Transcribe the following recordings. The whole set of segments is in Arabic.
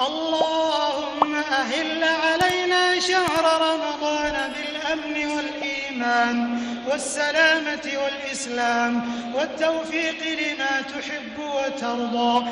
اللهم أهل علينا شهر رمضان بالأمن والإيمان والسلامة والإسلام والتوفيق لما تحب وترضى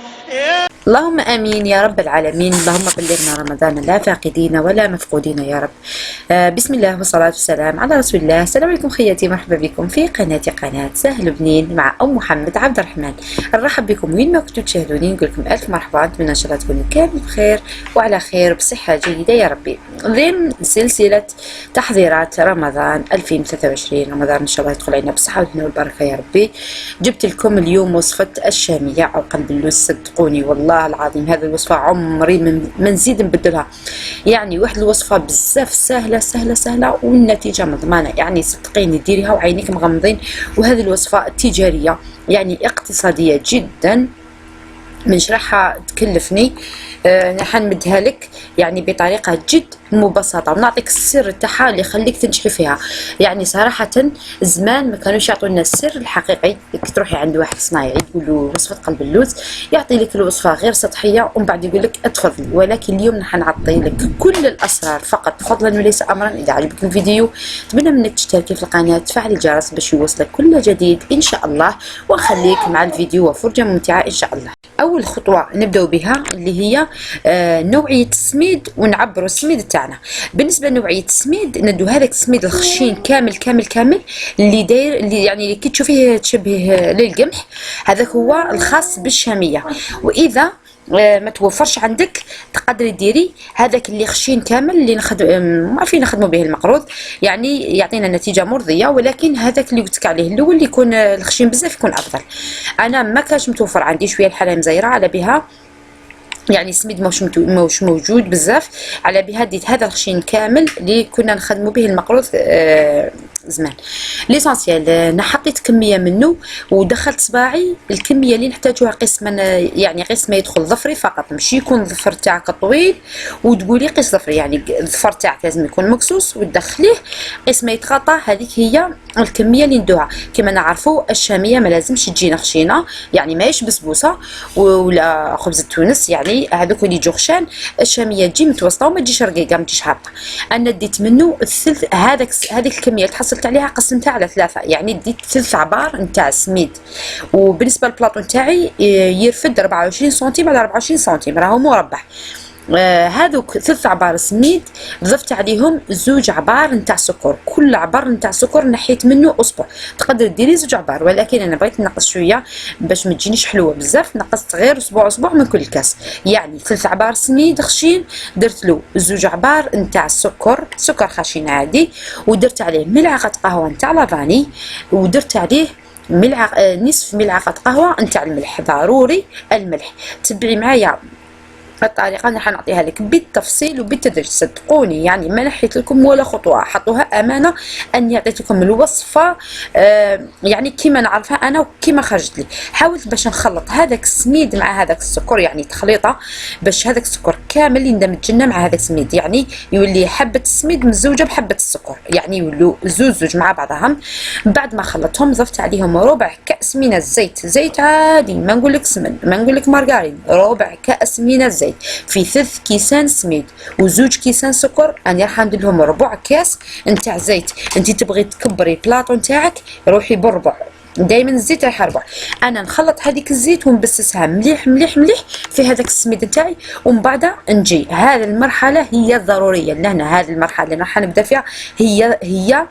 اللهم آمين يا رب العالمين. اللهم بلغنا رمضان لا فاقدين ولا مفقودين يا رب. بسم الله والصلاة والسلام على رسول الله. السلام عليكم خياتي، مرحبا بكم في قناة سهل بنين مع أم محمد عبد الرحمن. نرحب بكم وين ما كنتوا تشاهدوني، نقول لكم ألف مرحبا. نتمنى إن شاء الله تكونوا كامل بخير وعلى خير بصحة جيدة يا ربي، ضمن سلسلة تحضيرات رمضان 2023. رمضان إن شاء الله يدخل علينا بالصحة والبركة يا ربي. جبت لكم اليوم وصفة الشامية أو قلب اللوز. صدقوني والله العظيم هذه الوصفة عمري ما نزيد نبدلها. يعني واحد الوصفة بزاف سهلة سهلة سهلة والنتيجة مضمانة. يعني صدقيني ديريها وعينيك مغمضين. وهذه الوصفة تجارية يعني اقتصادية جدا، مش راح تكلفني. حنمدها لك يعني بطريقة جد مبسطة، ونعطيك السر تاعها اللي يخليك تنجحي فيها. يعني صراحة زمان ما كانوش يعطونا السر الحقيقي. تروحي عند واحد صنايعي تقول له وصفة قلب اللوز، يعطي لك الوصفة غير سطحية ومن بعد يقول لك اتفضلي. ولكن اليوم حنعطي لك كل الأسرار فقط فضلا وليس أمرا. إذا عجبك الفيديو أتمنى منك تشتركي في القناة، تفعلي الجرس باش يوصلك كل جديد إن شاء الله. وخليك مع الفيديو وفرجة ممتعة إن شاء الله. أول خطوة نبدأ بها اللي هي نوعية السميد، ونعبروا السميد تاعنا. بالنسبة لنوعية السميد ندو هذاك السميد الخشين كامل كامل كامل اللي داير اللي يعني كي تشوفيه تشبه للقمح، هذاك هو الخاص بالشامية. وإذا ما توفرش عندك تقدري ديري هذاك اللي خشين كامل اللي ما عارفين نخدموا به المقروض، يعني يعطينا نتيجه مرضيه. ولكن هذاك اللي قلت لك عليه الاول اللي يكون الخشين بزاف يكون افضل. انا ما كانش متوفر عندي، شويه الحاله مزيره على بها، يعني سميد موش موجود بزاف على بها. ديت هذا الخشين كامل اللي كنا نخدموا به المقروض زمان. ليسانسيال حطيت كميه منه ودخلت صباعي الكميه اللي نحتاجوها قسما، يعني قسم ما يدخل ظفري فقط، مش يكون الظفر تاعك طويل وتقولي قيس ظفري. يعني الظفر تاعك لازم يكون مقصوص وتدخليه قسم ما يتغطى. هذيك هي الكميه اللي ندوها. كما نعرفوا الشاميه ما لازمش تجينا خشينه، يعني ماهيش بسبوسه ولا خبز تونس، يعني هذوك اللي يجوا خشان. الشاميه تجي متوسطه وما تجيش رقيقه، ما تجيش هابطه. انا ديت منه الثلث. هذيك الكميه اللي تحصلت عليها قسمتها على ثلاثه، يعني ديت ثلث عبار نتاع السميد. وبالنسبه للبلاطو نتاعي يرفد 24 سنتيم على 24 سنتيم، راهو مربع. هذوك 3 عبار سميد ضفت عليهم 2 عبار نتاع سكر. كل عبار نتاع سكر نحيت منه اصبع. تقدر ديري 2 عبار، ولكن انا بغيت نقص شويه باش ما تجينيش حلوه بزاف. نقصت غير اسبوع من كل كاس، يعني 3 عبار سميد خشين درت له 2 عبار نتاع سكر خشين عادي، ودرت عليه ملعقه قهوه نتاع لافاني، ودرت عليه نصف ملعقه قهوه نتاع الملح. ضروري الملح. تبعي معايا الطريقه اللي حنعطيها لك بالتفصيل وبالتدريج. صدقوني يعني ما نحيت لكم ولا خطوه، حطوها امانه اني عطيت لكم الوصفه يعني كيما نعرفها انا وكيما خرجت لي. حاولت باش نخلط هذاك السميد مع هذاك السكر، يعني تخليطه باش هذاك السكر كامل يندمج مع هذاك السميد، يعني يولي حبه السميد مزوجه بحبه السكر، يعني يولوا زوج مع بعضهم. بعد ما خلطتهم ضفت عليهم ربع كاس من الزيت، زيت عادي، ما نقول لك سمن، ما نقول لك مارغرين، ربع كاس من الزيت في 3 كيسان سميد و2 كيسان سكر. انا راح ندير لهم ربع كاس نتاع زيت. انت تبغي تكبري البلاطو نتاعك روحي بربع، دائما الزيت راح ربع. انا نخلط هذيك الزيت ونبسسها مليح مليح مليح في هذاك السميد نتاعي. ومن بعد نجي هذه المرحله هي الضروريه لهنا. هذه المرحله اللي راح نبدا فيها هي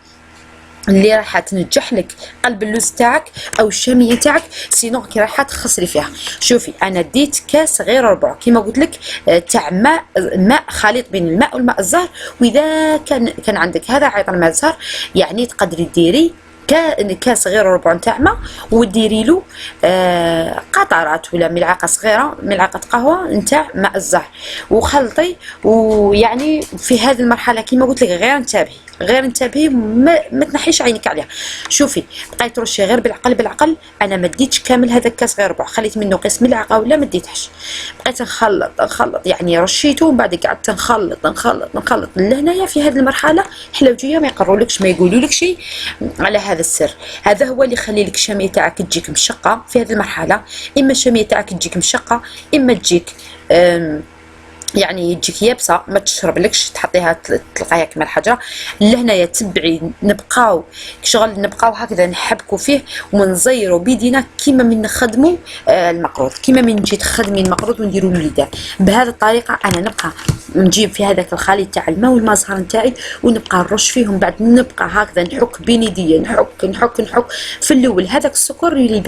اللي راح تنجح لك قلب اللوز تاعك او الشاميه تاعك، سينو كي راح تخسري فيها. شوفي انا ديت كاس غير ربع كيما قلت لك تاع ماء خليط بين الماء والماء الزهر. واذا كان عندك هذا عيط الماء الزهر، يعني تقدري ديري كاس غير ربع نتاع ماء وديري له قطرات ولا ملعقه صغيره، ملعقه قهوه نتاع ماء الزهر، وخلطي. ويعني في هذه المرحله كيما قلت لك غير انتبهي ما تنحيش عينك عليها. شوفي بقيت ترشي غير بالعقل. انا ما ديتش كامل هذا الكاس غير ربع، خليت منه قسم ملعقه ولا ما ديتهاش. بقيت نخلط يعني رشيته ومن بعد قعدت نخلط لهنايا. في هذه المرحله حلاوجيه ما يقرولكش ما يقولولك شيء على هذا السر. هذا هو اللي يخلي لك الشاميه تاعك تجيك مشقه في هذه المرحله. اما الشاميه تاعك تجيك مشقه، اما تجيك يعني تجيك يابسه ما تشربلكش، تحطيها تلقاها كما الحجره. لهنايا تبعي نبقاو شغل نبقاو هكذا نحبكوا فيه ونزيروا بيدينا كيما من نخدموا المقروض، كيما من نجي تخدمي المقروض ونديروا الوليدان. بهذه الطريقه انا نبقى نجيب في هذاك الخليط تاع الماء والمزهر نتاعي ونبقى نرش فيهم، بعد نبقى هكذا نحك بين يديا، نحك في الاول هذاك السكر اللي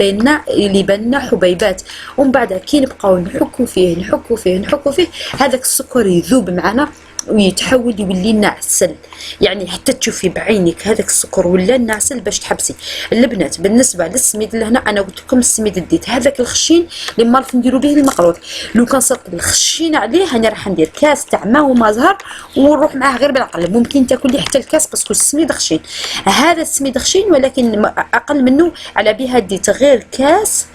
بينا حبيبات، ومن بعد كي نبقاو نحكوا فيه هذاك السكر يذوب معنا ويتحول يولي لنا عسل. يعني حتى تشوفي بعينك هذاك السكر ولا لنا عسل باش تحبسي. البنات بالنسبه للسميد لهنا انا قلت لكم السميد ديت هذاك الخشين اللي مالف نديروا به المقروض. لو كان صرت الخشين عليه انا راح ندير كاس تاع ماء ومزهر ونروح معاه غير بالعقل، ممكن تاكل لي حتى الكاس باسكو السميد خشين. هذا السميد خشين ولكن اقل منه، على بها ديت غير كاس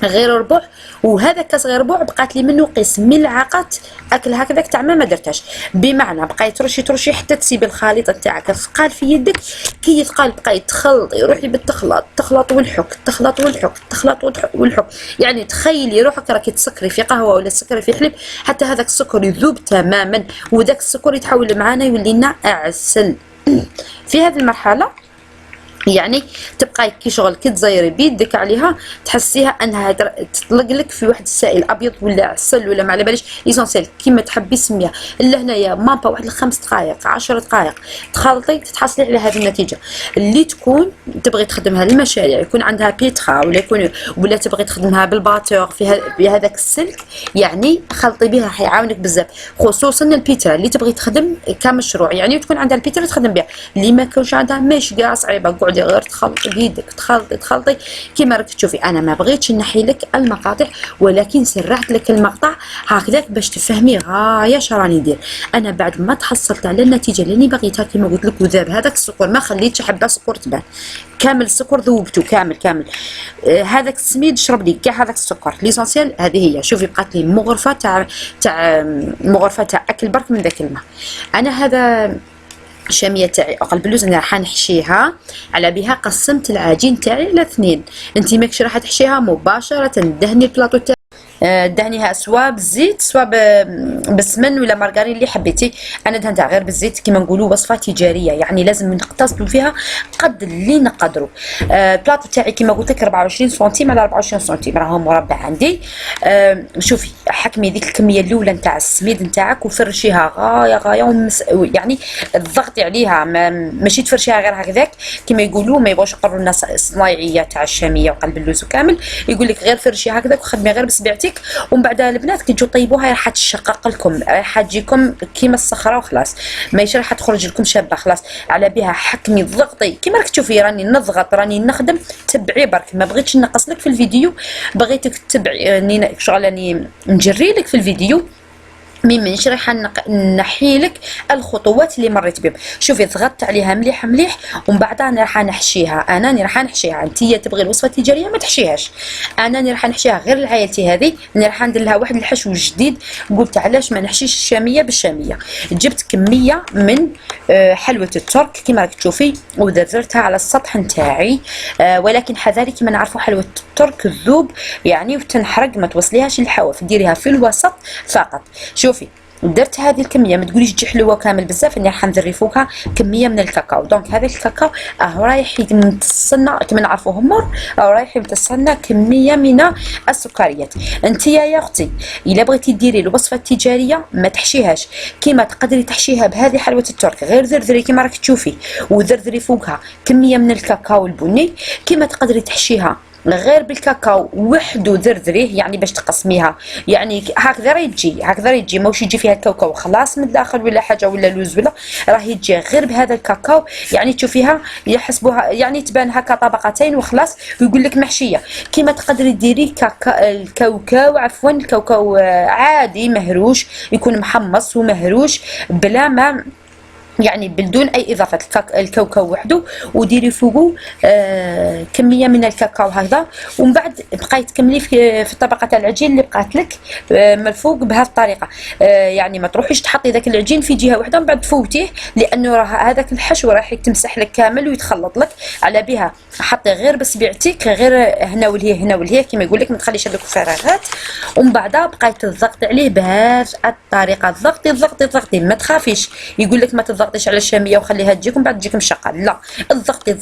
غير ربع، وهذا كاس غير ربع بقات لي منه قيس ملعقه اكل هكذاك تاع ما درتهاش. بمعنى بقيت ترشي حتى تسيبي الخليط نتاعك ثقال في يدك، كي يثقال بقيت تخلطي روحي بالتخلط، تخلط والحك. يعني تخيلي روحك راكي تسكري في قهوه ولا تسكري في حليب حتى هذاك السكر يذوب تماما، وذاك السكر يتحول معنا يولي لنا عسل. في هذه المرحله يعني تبقاي كي شغل كي تزيري بيدك عليها تحسيها انها تطلق لك في واحد السائل ابيض ولا عسل ولا ما على باليش ايسونسيال كيما تحبي سميها. الا هنايا مابا واحد 5 دقائق 10 دقائق تخلطي تتحصلي على هذه النتيجه اللي تكون تبغي تخدمها للمشاريع، يكون عندها بيترا ولا تبغي تخدمها بالباتور بهذاك السلك. يعني خلطي بها حيعاونك بزاف، خصوصا البيترا اللي تبغي تخدم كمشروع، يعني تكون عندها البيترا تخدم بها. اللي ما كانش عندها ماشي كاع صعيبه، غير تخلطي بيدك تخلطي كيما راك تشوفي. انا ما بغيتش نحي لك المقاطع ولكن سرعت لك المقطع هكذاك باش تفهمي غايه شراني ندير. انا بعد ما تحصلت على النتيجه اللي بغيتها كيما قلت لك وذاب هذاك السكر، ما خليتش حبه سكر تبان كامل، السكر ذوبته كامل. هذاك السميد شرب لي كاع هذاك السكر ليسونسيال. هذه هي شوفي بقات لي مغرفه تاع اكل برك من ذاك الماء. انا هذا الشاميه تاعي قلب اللوز انا راح نحشيها على بها. قسمت العجين تاعي على 2. انت ماكش راح تحشيها مباشره، دهني البلاطو تاعي دهنيها سواء بالزيت سواء بالسمن ولا مارغرين اللي حبيتي. انا دهنتها غير بالزيت كيما نقولوا وصفه تجاريه، يعني لازم نقتصدوا فيها قد اللي نقدروا. البلاطو تاعي كيما قلت لك 24 سنتيم على 24 سنتيم راهو مربع عندي. شوفي حكمي ديك الكميه الاولى نتاع السميد نتاعك وفرشيها غايه يعني الضغط عليها ماشي تفرشيها غير هكذاك كيما يقولوا. ما يبغوش يقروا الناس الصنايعيه تاع الشاميه وقلب اللوز وكامل، يقول لك غير فرشيها هكذاك وخدمي غير بسبيعتك، ومن بعد البنات كي تجوا طيبوها راح تشقق لكم، راح تجيكم كيما الصخره وخلاص، ماشي راح تخرج لكم شابه خلاص. على بها حكمي ضغطي كيما راك تشوفي راني نضغط راني نخدم. تبعي برك، ما بغيتش نقص لك في الفيديو، بغيتك تبعي شغل راني نجري لك في الفيديو منش راح نحي لك الخطوات اللي مريت بهم. شوفي ضغطت عليها مليح ومن بعد انا راح نحشيها. انت تبغي الوصفه التجاريه ما تحشيهاش، انا راح نحشيها غير لعائلتي هذه. انا راح ندير لها واحد الحشو جديد، قلت علاش ما نحشيش الشاميه بالشاميه. جبت كميه من حلوه الترك كيما راك تشوفي ودرتها على السطح نتاعي، ولكن حذاري كيما نعرفوا حلوه الترك الذوب يعني وتنحرق، ما توصليهاش للحواف، ديريها في الوسط فقط. شوفي درت هذه الكميه، ما تقوليش تجي حلوه كامل بزاف، اني راح نذري فوقها كميه من الكاكاو. دونك هذا الكاكاو رايح يمتصنا كما نعرفوا همر، رايح يمتصنا كميه من السكريات. انت يا اختي الا بغيتي ديري الوصفه التجاريه ما تحشيهاش، كيما تقدري تحشيها بهذه حلوه الترك غير ذرذري كيما راك تشوفي، وذرذري فوقها كميه من الكاكاو البني، كيما تقدري تحشيها غير بالكاكاو وحده ذرذريه يعني باش تقسميها، يعني هكذا يجي ماوش يجي فيها الكاكاو خلاص من الداخل ولا حاجه ولا لوز ولا راهي تجي غير بهذا الكاكاو، يعني تشوفيها يحسبوها يعني تبان هكا طبقتين وخلاص ويقول لك محشيه. كيما تقدري ديري الكاوكاو عادي مهروش، يكون محمص ومهروش بلا ما يعني بدون اي اضافه. الكاوكاو وحده، وديري فوقه كميه من الكاكاو هذا، ومن بعد بقاي تكملي في الطبقه تاع العجين اللي بقات لك من الفوق بهذه الطريقه. يعني ما تروحيش تحطي ذاك العجين في جهه واحده ومن بعد تفوتيه، لانه راه هذاك الحشو راح يتمسح لك كامل ويتخلط لك. على بها حطي غير بصبيعتك، غير هنا ولهيه هنا ولهيه كما يقول لك، ما تخليش هذوك الفراغات. ومن بعد بقيت تضغطي عليه بهذه الطريقه، تضغطي ما تخافيش. يقول لك ما تضغطيش على الشاميه وخليها تجيك ومن بعد تجيك مشقه، لا تضغطي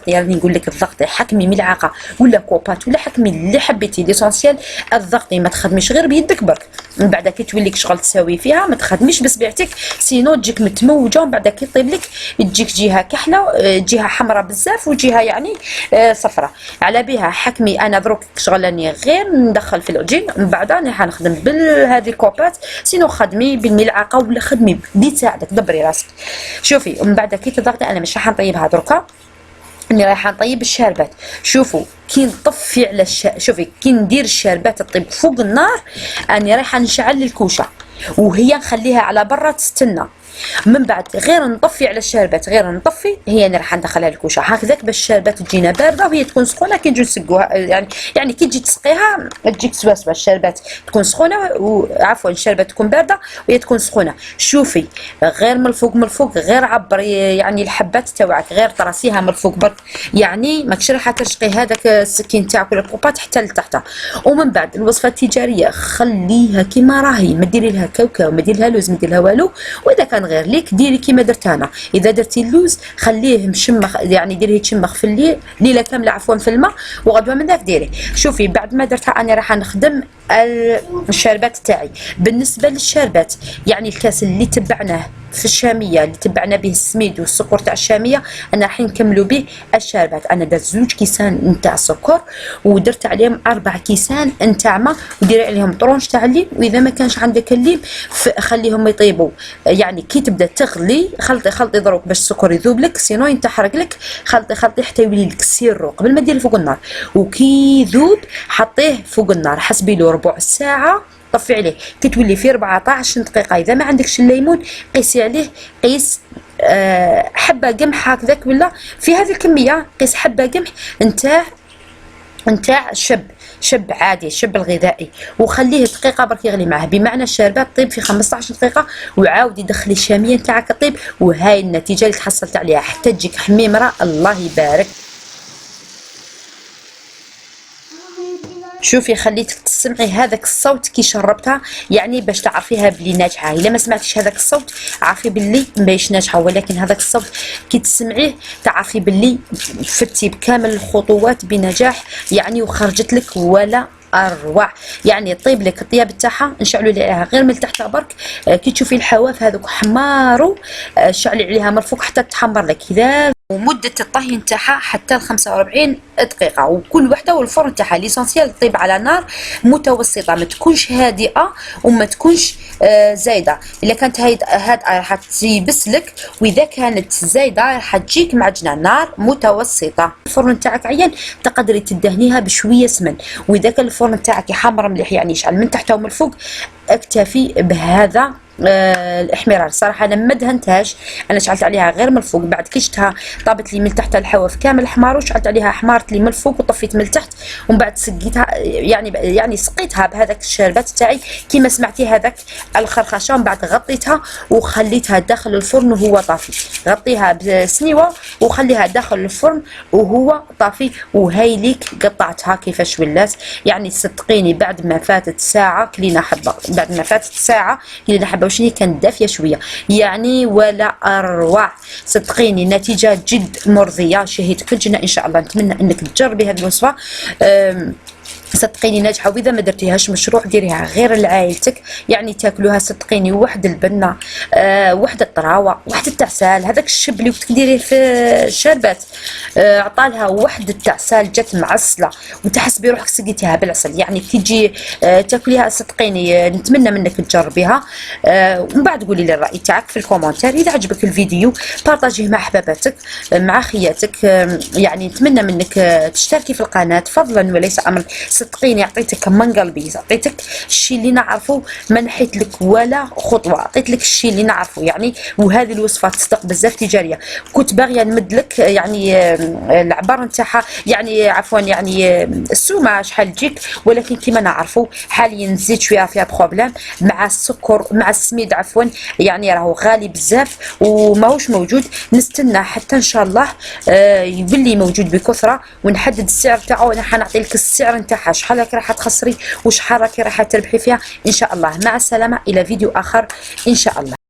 يعني نقول لك تضغطي، حكمي ملعقه ولا كوبات ولا حكمي اللي حبيتي ليسونسيال. الضغطي ما تخدميش غير بيدك برك. من بعد كي تولي شغل تساوي فيها ما تخدميش بصبيعتك، سينو تجيك متموجه ومن بعد كي يطيب لك تجيك جهه كحله، جهه حمراء بزاف وجهه يعني صفراء. على بها حكمي. انا دروك شغل راني غير ندخل في العجين، من بعد راني حنخدم بهذه الكوبات، سينو خدمي بالملعقه ولا خدمي بدي تساعدك دبري راسك. شوفي ومن بعد كي تضغطي، انا مش راح نطيبها دركا، اني رايحه نطيب الشاربات. شوفوا كي نطفي على شوفي كي ندير الشاربات تطيب فوق النار، اني رايحه نشعل الكوشه وهي نخليها على برا تستنى. من بعد غير نطفي على الشاربات، غير نطفي هي انا راح ندخلها الكوشه هكذاك باش الشاربات تجينا بارده وهي تكون سخونه. كي نجي نسقوها يعني كي تجي تسقيها تجيك سواسوه، الشاربات تكون سخونه وعفوا الشاربات تكون بارده وهي تكون سخونه. شوفي غير من الفوق غير عبري يعني الحبات تاعك، غير تراسيها من الفوق برك، يعني ماكش راح ترشقي هذاك السكين تاعك ولا الكوبات حتى لتحت. ومن بعد الوصفه التجاريه خليها كيما راهي، ما ديري لها كاوكاو، ما ديري لها لوز، ما ديري لها والو. واذا كان غير ليك ديري كيما درت انا، اذا درتي اللوز خليه مشمخ، يعني ديريه يتشمخ في الليل ليله كامله عفوا في الماء، وغدوه من ذاك ديري. شوفي بعد ما درتها انا راح نخدم الشاربات تاعي. بالنسبه للشاربات يعني الكاس اللي تبعناه في الشاميه اللي تبعنا به السميد والسكر تاع الشاميه، انا راح نكملوا به الشاربات. انا درت 2 كيسان نتاع سكر ودرت عليهم 4 كيسان نتاع ماء، وديري عليهم طرونج تاع الليم، واذا ما كانش عندك الليم خليهم يطيبوا. يعني كي تبدا تغلي خلطي دروك باش السكر يذوب لك، سينو ينتحرق لك. خلطي حتى يولي لك سيرو قبل ما ديري فوق النار، وكي يذوب حطيه فوق النار، حسبي له ربع ساعه طفي عليه. كي تولي في 14 دقيقه اذا ما عندكش الليمون قيسي عليه، قيس حبه قمح هكذاك، ولا في هذه الكميه قيس حبه قمح نتاع شب عادي، الشب الغذائي، وخليه دقيقه برك يغلي معاه. بمعنى الشاربات طيب في 15 دقيقه، وعاودي دخلي الشاميه نتاعك طيب، وهاي النتيجه اللي تحصلت عليها حتى تجيك حميمره الله يبارك. شوفي خليتك تسمعي هذاك الصوت كي شربتها، يعني باش تعرفيها بلي ناجحه. الا ما سمعتيش هذاك الصوت عارفي بلي ماهيش ناجحه، ولكن هذاك الصوت كي تسمعيه تعرفي بلي فتي بكامل الخطوات بنجاح، يعني وخرجت لك ولا اروع. يعني طيب لك الطياب تاعها نشعلوا عليها غير من تحت برك، كي تشوفي الحواف هذوك حماروا شعلي عليها من الفوق حتى تحمر لك كذا. ومدة الطهي نتاعها حتى 45 دقيقة، وكل وحدة والفرن تاعها ليسونسيال طيب على نار متوسطة، ما تكونش هادئة وما تكونش زايدة. إلا كانت هادئة راح تيبس لك، وإذا كانت زايدة راح تجيك معجنة. نار متوسطة. الفرن تاعك عيان تقدري تدهنيها بشوية سمن، وإذا كان الفرن تاعك يحمر مليح يعني يشعل من تحت ومن الفوق، اكتفي بهذا الاحمرار. صراحه انا ما دهنتهاش، انا شعلت عليها غير من الفوق. بعد كي شفتها طابت لي من تحت الحواف كامل حمار، وشعلت عليها حمارت لي من الفوق وطفيت من تحت، ومن بعد سقيتها يعني سقيتها بهذاك الشربات تاعي كيما سمعتي هذاك الخرخشه. ومن بعد غطيتها وخليتها داخل الفرن وهو طافي. غطيها بسنيوه وخليها داخل الفرن وهو طافي. وهاي ليك قطعتها كيفاش ولات. يعني صدقيني بعد ما فاتت ساعه كلينا حبه، بعد ما فاتت ساعه كلينا حبه وشني كانت دافيه شويه يعني ولا اروع. صدقيني نتيجه جد مرضيه، شهيتك الجنه ان شاء الله. نتمنى انك تجربي هذه الوصفه، صدقيني ناجحه. واذا ما درتيهاش مشروع ديريها غير لعائلتك، يعني تاكلوها صدقيني. واحد البنه واحد الطراوه واحد التعسال، هذاك الشب اللي تديريه في الشربات عطالها واحد التعسال جات معسله وتحسبي روحك سقيتيها بالعسل. يعني تيجي تاكليها صدقيني. نتمنى منك تجربيها ومن بعد قولي لي الراي تاعك في الكومنتير. اذا عجبك الفيديو بارطاجيه مع احباباتك مع خياتك. يعني نتمنى منك تشتركي في القناه فضلا وليس امرا. صدقيني عطيتك من قلبي، عطيتك الشيء اللي نعرفه، ما نحيت لك ولا خطوه، عطيت لك الشيء اللي نعرفه يعني، وهذه الوصفه تصدق بزاف تجاريه. كنت باغيه نمد لك يعني العبار نتاعها يعني عفوا يعني السومه شحال تجيك، ولكن كما نعرفوا حاليا نزيد شويه فيها بروبليم مع السكر مع السميد عفوا، يعني راهو غالي بزاف وماهوش موجود. نستنى حتى ان شاء الله يولي موجود بكثره ونحدد السعر تاعو. انا حنعطي لك السعر نتاعها شحال راح تخسري وشحال راح تربحي فيها ان شاء الله. مع السلامه الى فيديو اخر ان شاء الله.